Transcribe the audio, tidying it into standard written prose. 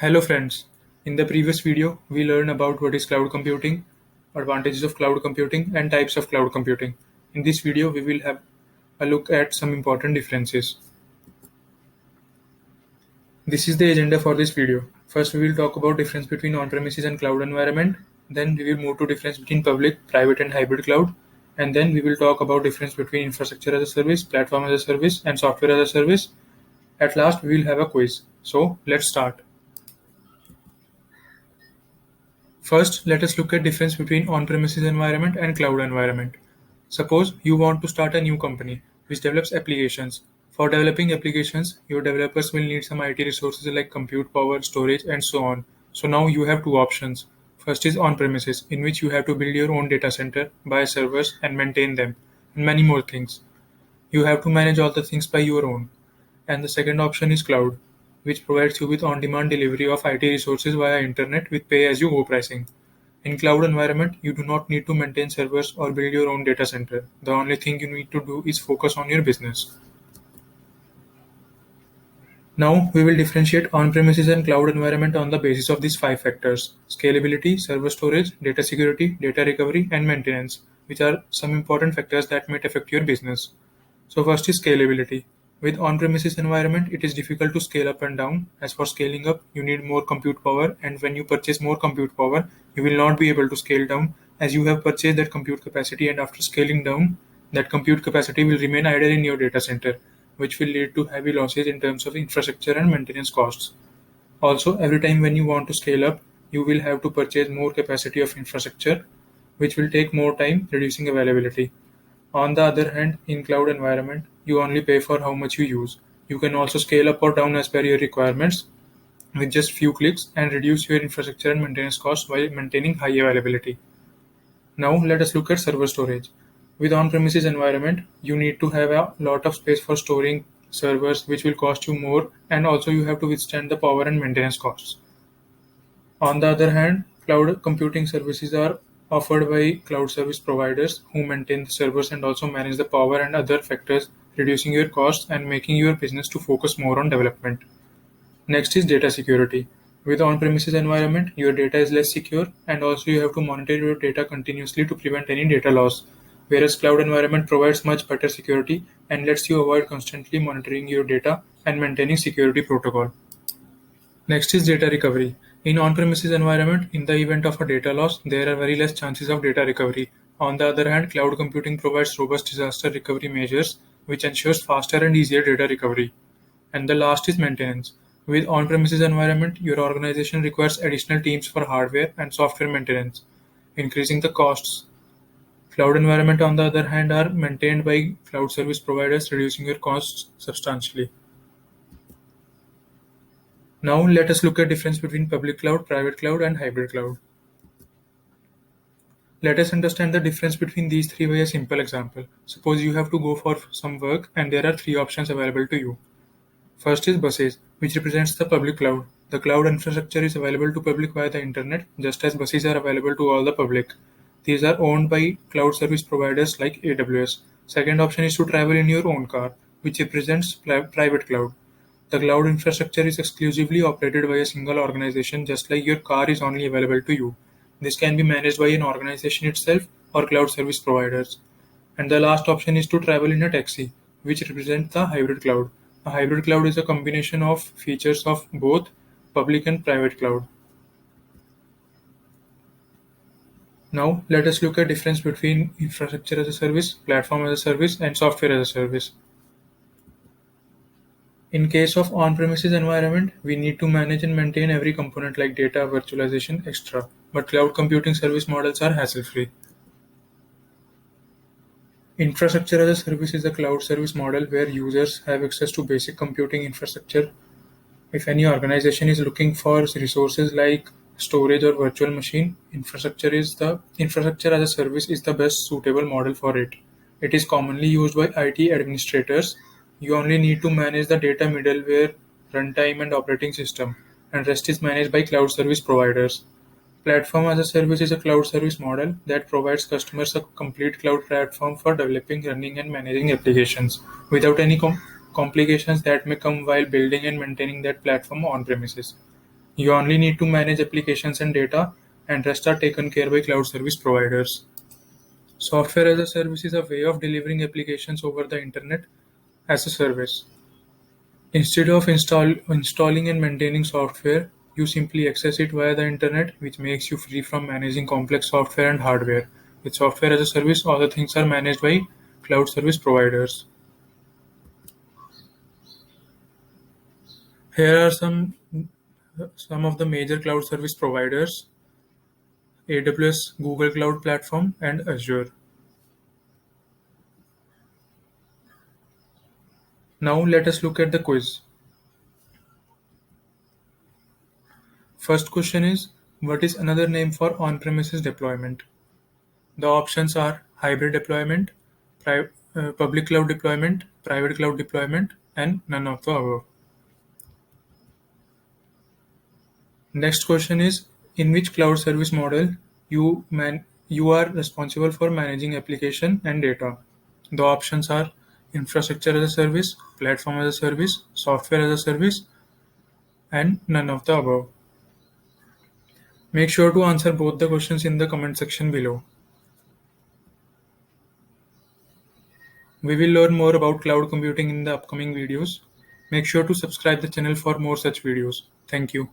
Hello friends. In the previous video, we learned about what is cloud computing, advantages of cloud computing, and types of cloud computing. In this video, we will have a look at some important differences. This is the agenda for this video. First, we will talk about difference between on-premises and cloud environment. Then we will move to difference between public, private, and hybrid cloud. And then we will talk about difference between infrastructure as a service, platform as a service, and software as a service. At last, we will have a quiz. So, let's start. First, let us look at difference between on-premises environment and cloud environment. Suppose you want to start a new company which develops applications. For developing applications, your developers will need some IT resources like compute power, storage, and so on. So now you have two options. First is on-premises, in which you have to build your own data center, buy servers, and maintain them, and many more things. You have to manage all the things by your own. And the second option is cloud, which provides you with on-demand delivery of IT resources via internet with pay-as-you-go pricing. In cloud environment, you do not need to maintain servers or build your own data center. The only thing you need to do is focus on your business. Now, we will differentiate on-premises and cloud environment on the basis of these five factors: scalability, server storage, data security, data recovery, and maintenance, which are some important factors that might affect your business. So first is scalability. With on-premises environment, it is difficult to scale up and down. As for scaling up, you need more compute power, and when you purchase more compute power, you will not be able to scale down as you have purchased that compute capacity, and after scaling down, that compute capacity will remain idle in your data center, which will lead to heavy losses in terms of infrastructure and maintenance costs. Also, every time when you want to scale up, you will have to purchase more capacity of infrastructure, which will take more time, reducing availability. On the other hand, in cloud environment, you only pay for how much you use. You can also scale up or down as per your requirements with just few clicks and reduce your infrastructure and maintenance costs while maintaining high availability. Now let us look at server storage. With on-premises environment, you need to have a lot of space for storing servers, which will cost you more, and also you have to withstand the power and maintenance costs. On the other hand, cloud computing services are offered by cloud service providers who maintain the servers and also manage the power and other factors, reducing your costs and making your business to focus more on development. Next is data security. With on-premises environment, your data is less secure, and also you have to monitor your data continuously to prevent any data loss. Whereas cloud environment provides much better security and lets you avoid constantly monitoring your data and maintaining security protocol. Next is data recovery. In on-premises environment, in the event of a data loss, there are very less chances of data recovery. On the other hand, cloud computing provides robust disaster recovery measures, which ensures faster and easier data recovery. And the last is maintenance. With on-premises environment, your organization requires additional teams for hardware and software maintenance, increasing the costs. Cloud environment, on the other hand, are maintained by cloud service providers, reducing your costs substantially. Now let us look at difference between public cloud, private cloud, and hybrid cloud. Let us understand the difference between these three by a simple example. Suppose you have to go for some work and there are three options available to you. First is buses, which represents the public cloud. The cloud infrastructure is available to public via the internet, just as buses are available to all the public. These are owned by cloud service providers like AWS. Second option is to travel in your own car, which represents private cloud. The cloud infrastructure is exclusively operated by a single organization, just like your car is only available to you. This can be managed by an organization itself or cloud service providers. And the last option is to travel in a taxi, which represents the hybrid cloud. A hybrid cloud is a combination of features of both public and private cloud. Now let us look at difference between infrastructure as a service, platform as a service, and software as a service. In case of on-premises environment, we need to manage and maintain every component like data, virtualization, etc. But cloud computing service models are hassle-free. Infrastructure as a service is a cloud service model where users have access to basic computing infrastructure. If any organization is looking for resources like storage or virtual machine, infrastructure as a service is the best suitable model for it. It is commonly used by IT administrators. You only need to manage the data middleware, runtime, and operating system, and rest is managed by cloud service providers. Platform as a service is a cloud service model that provides customers a complete cloud platform for developing, running, and managing applications without any complications that may come while building and maintaining that platform on premises. You only need to manage applications and data, and rest are taken care by cloud service providers. Software as a service is a way of delivering applications over the internet as a service. Instead of installing and maintaining software, you simply access it via the internet, which makes you free from managing complex software and hardware. With software as a service, all the things are managed by cloud service providers. Here are some of the major cloud service providers: AWS, Google Cloud Platform, and Azure. Now let us look at the quiz. First question is, what is another name for on-premises deployment? The options are hybrid deployment, public cloud deployment, private cloud deployment, and none of the above. Next question is, in which cloud service model you are responsible for managing application and data? The options are infrastructure as a service, platform as a service, software as a service, and none of the above. Make sure to answer both the questions in the comment section below. We will learn more about cloud computing in the upcoming videos. Make sure to subscribe the channel for more such videos. Thank you.